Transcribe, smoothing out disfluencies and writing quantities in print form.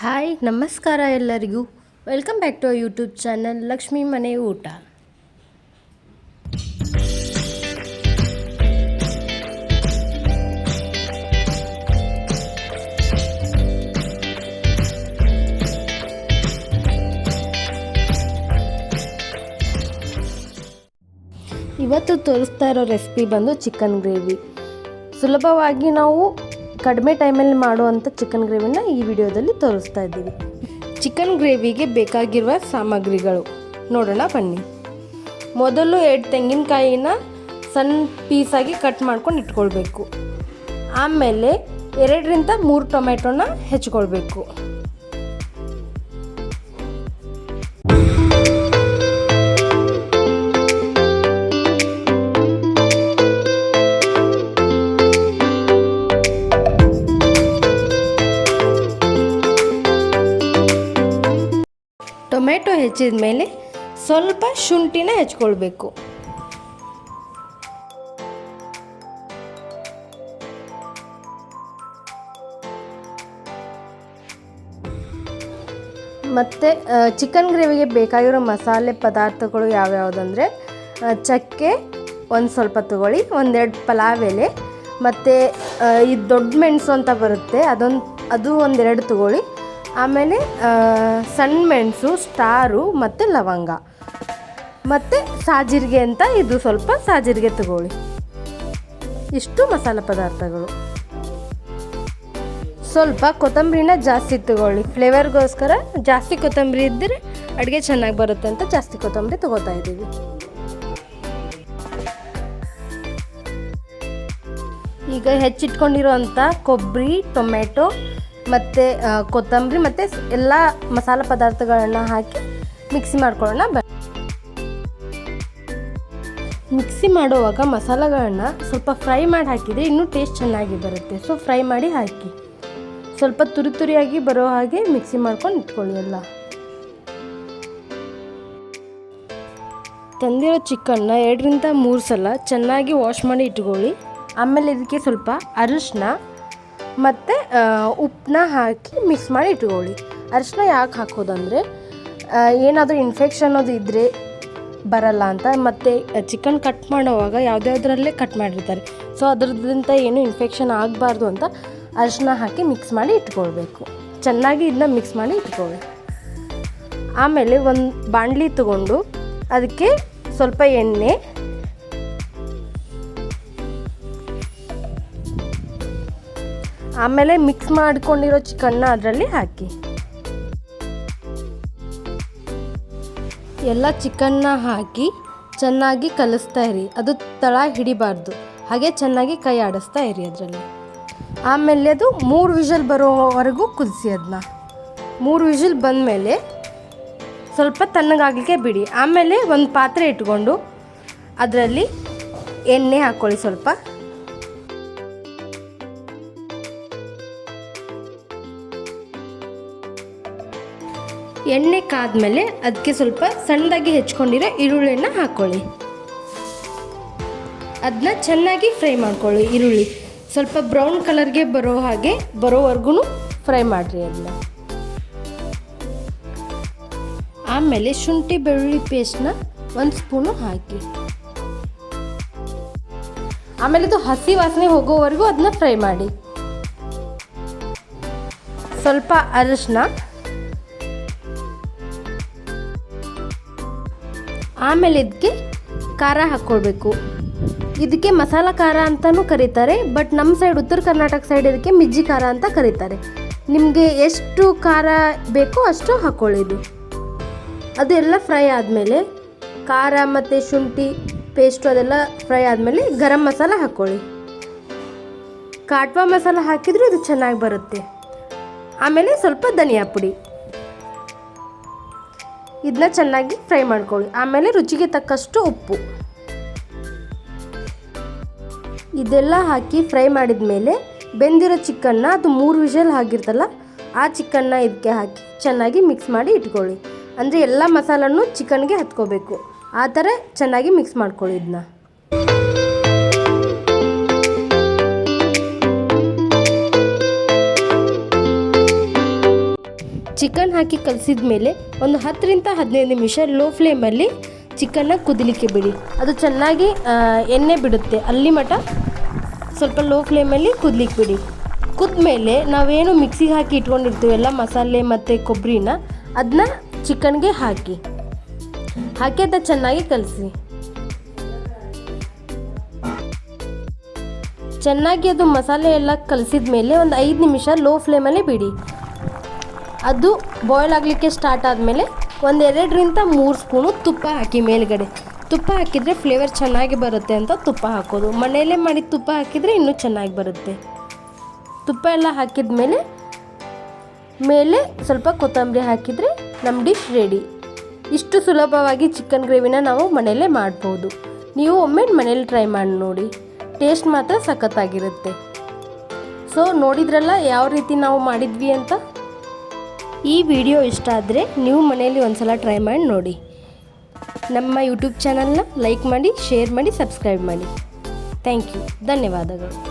Hi ನಮಸ್ಕಾರ ಎಲ್ಲರಿಗೂ. Welcome back to YouTube channel Lakshmi Mane Oota. ಇವತ್ತು ತೋರಿಸ್ತಾ ಇರೋ ರೆಸಿಪಿ ಬಂದು ಚಿಕನ್ ಗ್ರೇವಿ. ಸುಲಭವಾಗಿ ನಾವು ಕಡಿಮೆ ಟೈಮಲ್ಲಿ ಮಾಡುವಂಥ ಚಿಕನ್ ಗ್ರೇವಿನ ಈ ವಿಡಿಯೋದಲ್ಲಿ ತೋರಿಸ್ತಾ ಇದ್ದೀವಿ. ಚಿಕನ್ ಗ್ರೇವಿಗೆ ಬೇಕಾಗಿರುವ ಸಾಮಗ್ರಿಗಳು ನೋಡೋಣ ಬನ್ನಿ. ಮೊದಲು 2 ತೆಂಗಿನಕಾಯಿನ ಸಣ್ಣ ಪೀಸಾಗಿ ಕಟ್ ಮಾಡ್ಕೊಂಡು ಇಟ್ಕೊಳ್ಬೇಕು. ಆಮೇಲೆ 2ರಿಂದ 3 ಟೊಮೆಟೊನ ಹೆಚ್ಚಿಕೊಳ್ಬೇಕು. ಟೊಮೆಟೊ ಹೆಚ್ಚಿದ ಮೇಲೆ ಸ್ವಲ್ಪ ಶುಂಠಿನ ಹೆಚ್ಕೊಳ್ಬೇಕು. ಮತ್ತು ಚಿಕನ್ ಗ್ರೇವಿಗೆ ಬೇಕಾಗಿರೋ ಮಸಾಲೆ ಪದಾರ್ಥಗಳು ಯಾವ್ಯಾವುದಂದರೆ ಚಕ್ಕೆ ಒಂದು ಸ್ವಲ್ಪ ತಗೊಳ್ಳಿ, 1-2 ಪಲಾವ್ ಎಲೆ, ಮತ್ತು ಈ ದೊಡ್ಡ ಮೆಣಸು ಅಂತ ಬರುತ್ತೆ ಅದು 1-2 ತಗೊಳ್ಳಿ. ಆಮೇಲೆ ಸಣ್ಣ ಮೆಣಸು, ಸ್ಟಾರು ಮತ್ತು ಲವಂಗ, ಮತ್ತು ಸಾಜೀರಿಗೆ ಅಂತ ಇದು ಸ್ವಲ್ಪ ಸಾಜೀರಿಗೆ ತಗೊಳ್ಳಿ. ಇಷ್ಟು ಮಸಾಲೆ ಪದಾರ್ಥಗಳು. ಸ್ವಲ್ಪ ಕೊತ್ತಂಬರಿನ ಜಾಸ್ತಿ ತಗೊಳ್ಳಿ, ಫ್ಲೇವರ್ಗೋಸ್ಕರ ಜಾಸ್ತಿ ಕೊತ್ತಂಬರಿ ಇದ್ದರೆ ಅಡುಗೆ ಚೆನ್ನಾಗಿ ಬರುತ್ತೆ ಅಂತ ಜಾಸ್ತಿ ಕೊತ್ತಂಬರಿ ತಗೋತಾ ಇದ್ದೀವಿ. ಈಗ ಹೆಚ್ಚಿಟ್ಕೊಂಡಿರೋಂಥ ಕೊಬ್ಬರಿ, ಟೊಮೆಟೊ ಮತ್ತು ಕೊತ್ತಂಬರಿ ಮತ್ತು ಎಲ್ಲ ಮಸಾಲೆ ಪದಾರ್ಥಗಳನ್ನು ಹಾಕಿ ಮಿಕ್ಸಿ ಮಾಡ್ಕೊಳ್ಳೋಣ. ಮಿಕ್ಸಿ ಮಾಡುವಾಗ ಮಸಾಲೆಗಳನ್ನ ಸ್ವಲ್ಪ ಫ್ರೈ ಮಾಡಿ ಹಾಕಿದರೆ ಇನ್ನೂ ಟೇಸ್ಟ್ ಚೆನ್ನಾಗಿ ಬರುತ್ತೆ. ಸೊ ಫ್ರೈ ಮಾಡಿ ಹಾಕಿ ಸ್ವಲ್ಪ ತುರಿಯಾಗಿ ಬರೋ ಹಾಗೆ ಮಿಕ್ಸಿ ಮಾಡ್ಕೊಂಡು ಇಟ್ಕೊಳ್ಳಿ. ಎಲ್ಲ ತಂದಿರೋ ಚಿಕನ್ನ 2ರಿಂದ 3 ಸಲ ಚೆನ್ನಾಗಿ ವಾಶ್ ಮಾಡಿ ಇಟ್ಕೊಳ್ಳಿ. ಆಮೇಲೆ ಇದಕ್ಕೆ ಸ್ವಲ್ಪ ಅರಿಶಿನ ಮತ್ತು ಉಪ್ಪನ್ನ ಹಾಕಿ ಮಿಕ್ಸ್ ಮಾಡಿ ಇಟ್ಕೊಳ್ಳಿ. ಅರಿಶಿನ ಯಾಕೆ ಹಾಕೋದಂದರೆ ಏನಾದರೂ ಇನ್ಫೆಕ್ಷನ್ ಅದು ಇದ್ದರೆ ಬರಲ್ಲ ಅಂತ. ಮತ್ತು ಚಿಕನ್ ಕಟ್ ಮಾಡೋವಾಗ ಯಾವುದ್ಯಾವುದರಲ್ಲೇ ಕಟ್ ಮಾಡಿರ್ತಾರೆ, ಸೊ ಅದರದ್ರಿಂದ ಏನು ಇನ್ಫೆಕ್ಷನ್ ಆಗಬಾರ್ದು ಅಂತ ಅರಿಶಿನ ಹಾಕಿ ಮಿಕ್ಸ್ ಮಾಡಿ ಇಟ್ಕೊಳ್ಬೇಕು. ಚೆನ್ನಾಗಿ ಇದನ್ನ ಮಿಕ್ಸ್ ಮಾಡಿ ಇಟ್ಕೊಳ್ಳಿ. ಆಮೇಲೆ ಒಂದು ಬಾಣಲಿ ತಗೊಂಡು ಅದಕ್ಕೆ ಸ್ವಲ್ಪ ಎಣ್ಣೆ, ಆಮೇಲೆ ಮಿಕ್ಸ್ ಮಾಡ್ಕೊಂಡಿರೋ ಚಿಕನ್ನ ಅದರಲ್ಲಿ ಹಾಕಿ ಎಲ್ಲ ಚಿಕನ್ನ ಹಾಕಿ ಚೆನ್ನಾಗಿ ಕಲಿಸ್ತಾ ಇರಿ. ಅದು ತಳ ಹಿಡಿಬಾರ್ದು, ಹಾಗೆ ಚೆನ್ನಾಗಿ ಕೈ ಆಡಿಸ್ತಾ ಇರಿ ಅದರಲ್ಲಿ. ಆಮೇಲೆ ಅದು 3 ವಿಷಲ್ ಬರೋವರೆಗೂ ಕುದಿಸಿ. ಅದನ್ನ 3 ವಿಷಲ್ ಬಂದಮೇಲೆ ಸ್ವಲ್ಪ ತಣ್ಣಗಾಗಲಿಕ್ಕೆ ಬಿಡಿ. ಆಮೇಲೆ ಒಂದು ಪಾತ್ರೆ ಇಟ್ಕೊಂಡು ಅದರಲ್ಲಿ ಎಣ್ಣೆ ಹಾಕ್ಕೊಳ್ಳಿ. ಸ್ವಲ್ಪ ಎಣ್ಣೆ ಕಾದ್ಮೇಲೆ ಅದಕ್ಕೆ ಸ್ವಲ್ಪ ಸಣ್ಣದಾಗಿ ಹೆಚ್ಕೊಂಡಿರೋ ಈರುಳ್ಳಿನ ಹಾಕ್ಕೊಳ್ಳಿ. ಅದನ್ನ ಚೆನ್ನಾಗಿ ಫ್ರೈ ಮಾಡ್ಕೊಳ್ಳಿ. ಈರುಳ್ಳಿ ಸ್ವಲ್ಪ ಬ್ರೌನ್ ಕಲರ್ಗೆ ಬರೋವರೆಗೂ ಫ್ರೈ ಮಾಡಿರಿ ಅದನ್ನ. ಆಮೇಲೆ ಶುಂಠಿ ಬೆಳ್ಳುಳ್ಳಿ ಪೇಸ್ಟ್ನ 1 ಸ್ಪೂನು ಹಾಕಿ. ಆಮೇಲೆ ಇದು ಹಸಿ ವಾಸನೆ ಹೋಗೋವರೆಗೂ ಅದನ್ನ ಫ್ರೈ ಮಾಡಿ. ಸ್ವಲ್ಪ ಅರಿಶಿನ, ಆಮೇಲೆ ಇದಕ್ಕೆ ಖಾರ ಹಾಕ್ಕೊಳ್ಬೇಕು. ಇದಕ್ಕೆ ಮಸಾಲ ಖಾರ ಅಂತಲೂ ಕರೀತಾರೆ, ಬಟ್ ನಮ್ಮ ಸೈಡ್ ಉತ್ತರ ಕರ್ನಾಟಕ ಸೈಡ್ ಇದಕ್ಕೆ ಮಿಜ್ಜಿ ಖಾರ ಅಂತ ಕರೀತಾರೆ. ನಿಮಗೆ ಎಷ್ಟು ಖಾರ ಬೇಕೋ ಅಷ್ಟು ಹಾಕ್ಕೊಳ್ಳಿ. ಅದು ಎಲ್ಲ ಫ್ರೈ ಆದಮೇಲೆ ಖಾರ ಮತ್ತು ಶುಂಠಿ ಪೇಸ್ಟು ಅದೆಲ್ಲ ಫ್ರೈ ಆದಮೇಲೆ ಗರಂ ಮಸಾಲ ಹಾಕ್ಕೊಳ್ಳಿ. ಕಾಟ್ವಾ ಮಸಾಲ ಹಾಕಿದರೂ ಇದು ಚೆನ್ನಾಗಿ ಬರುತ್ತೆ. ಆಮೇಲೆ ಸ್ವಲ್ಪ ಧನಿಯಾ ಪುಡಿ, ಇದನ್ನ ಚೆನ್ನಾಗಿ ಫ್ರೈ ಮಾಡ್ಕೊಳ್ಳಿ. ಆಮೇಲೆ ರುಚಿಗೆ ತಕ್ಕಷ್ಟು ಉಪ್ಪು, ಇದೆಲ್ಲ ಹಾಕಿ ಫ್ರೈ ಮಾಡಿದ ಮೇಲೆ ಬೆಂದಿರೋ ಚಿಕನ್ನ, ಅದು 3 ವಿಷಲ್ ಆಗಿರ್ತಲ್ಲ ಆ ಚಿಕನ್ನ ಇದಕ್ಕೆ ಹಾಕಿ ಚೆನ್ನಾಗಿ ಮಿಕ್ಸ್ ಮಾಡಿ ಇಟ್ಕೊಳ್ಳಿ. ಅಂದರೆ ಎಲ್ಲ ಮಸಾಲನ್ನು ಚಿಕನ್ಗೆ ಹತ್ಕೋಬೇಕು. ಆ ಥರ ಚೆನ್ನಾಗಿ ಮಿಕ್ಸ್ ಮಾಡ್ಕೊಳ್ಳಿ ಇದನ್ನ. ಚಿಕನ್ ಹಾಕಿ ಕಲಸಿದ ಮೇಲೆ ಒಂದು 10-15 ನಿಮಿಷ ಲೋ ಫ್ಲೇಮಲ್ಲಿ ಚಿಕನ್ನ ಕುದಿಲಿಕ್ಕೆ ಬಿಡಿ. ಅದು ಚೆನ್ನಾಗಿ ಎಣ್ಣೆ ಬಿಡುತ್ತೆ, ಅಲ್ಲಿ ಮಟ ಸ್ವಲ್ಪ ಲೋ ಫ್ಲೇಮಲ್ಲಿ ಕುದ್ಲಿಕ್ಕೆ ಬಿಡಿ. ಕುದ್ಮೇಲೆ ನಾವೇನು ಮಿಕ್ಸಿಗೆ ಹಾಕಿ ಇಟ್ಕೊಂಡಿರ್ತೀವಲ್ಲ ಮಸಾಲೆ ಮತ್ತು ಕೊಬ್ಬರಿನ, ಅದನ್ನ ಚಿಕನ್ಗೆ ಹಾಕಿ ಅದು ಚೆನ್ನಾಗಿ ಕಲಸಿ. ಚೆನ್ನಾಗಿ ಅದು ಮಸಾಲೆ ಎಲ್ಲ ಕಲಸಿದ ಮೇಲೆ ಒಂದು 5 ನಿಮಿಷ ಲೋ ಫ್ಲೇಮಲ್ಲಿ ಬಿಡಿ. ಅದು ಬಾಯ್ಲ್ ಆಗಲಿಕ್ಕೆ ಸ್ಟಾರ್ಟ್ ಆದಮೇಲೆ ಒಂದು 2-3 ಸ್ಪೂನು ತುಪ್ಪ ಹಾಕಿ. ಮೇಲ್ಗಡೆ ತುಪ್ಪ ಹಾಕಿದರೆ ಫ್ಲೇವರ್ ಚೆನ್ನಾಗಿ ಬರುತ್ತೆ ಅಂತ ತುಪ್ಪ ಹಾಕೋದು. ಮನೆಯಲ್ಲೇ ಮಾಡಿದ ತುಪ್ಪ ಹಾಕಿದರೆ ಇನ್ನೂ ಚೆನ್ನಾಗಿ ಬರುತ್ತೆ. ತುಪ್ಪ ಎಲ್ಲ ಹಾಕಿದ ಮೇಲೆ ಸ್ವಲ್ಪ ಕೊತ್ತಂಬರಿ ಹಾಕಿದರೆ ನಮ್ಮ ಡಿಶ್ ರೆಡಿ. ಇಷ್ಟು ಸುಲಭವಾಗಿ ಚಿಕನ್ ಗ್ರೇವಿನ ನಾವು ಮನೆಯಲ್ಲೇ ಮಾಡ್ಬೋದು. ನೀವು ಒಮ್ಮೆ ಮನೇಲಿ ಟ್ರೈ ಮಾಡಿ ನೋಡಿ, ಟೇಸ್ಟ್ ಮಾತ್ರ ಸಖತ್ತಾಗಿರುತ್ತೆ. ಸೊ ನೋಡಿದ್ರಲ್ಲ ಯಾವ ರೀತಿ ನಾವು ಮಾಡಿದ್ವಿ ಅಂತ. ಈ ವಿಡಿಯೋ ಇಷ್ಟ ಆದರೆ ನೀವು ಮನೆಯಲ್ಲಿ ಒಂದ್ಸಲ ಟ್ರೈ ಮಾಡಿ ನೋಡಿ. ನಮ್ಮ ಯೂಟ್ಯೂಬ್ ಚಾನಲ್ನ ಲೈಕ್ ಮಾಡಿ, ಶೇರ್ ಮಾಡಿ, ಸಬ್ಸ್ಕ್ರೈಬ್ ಮಾಡಿ. Thank you. ಧನ್ಯವಾದಗಳು.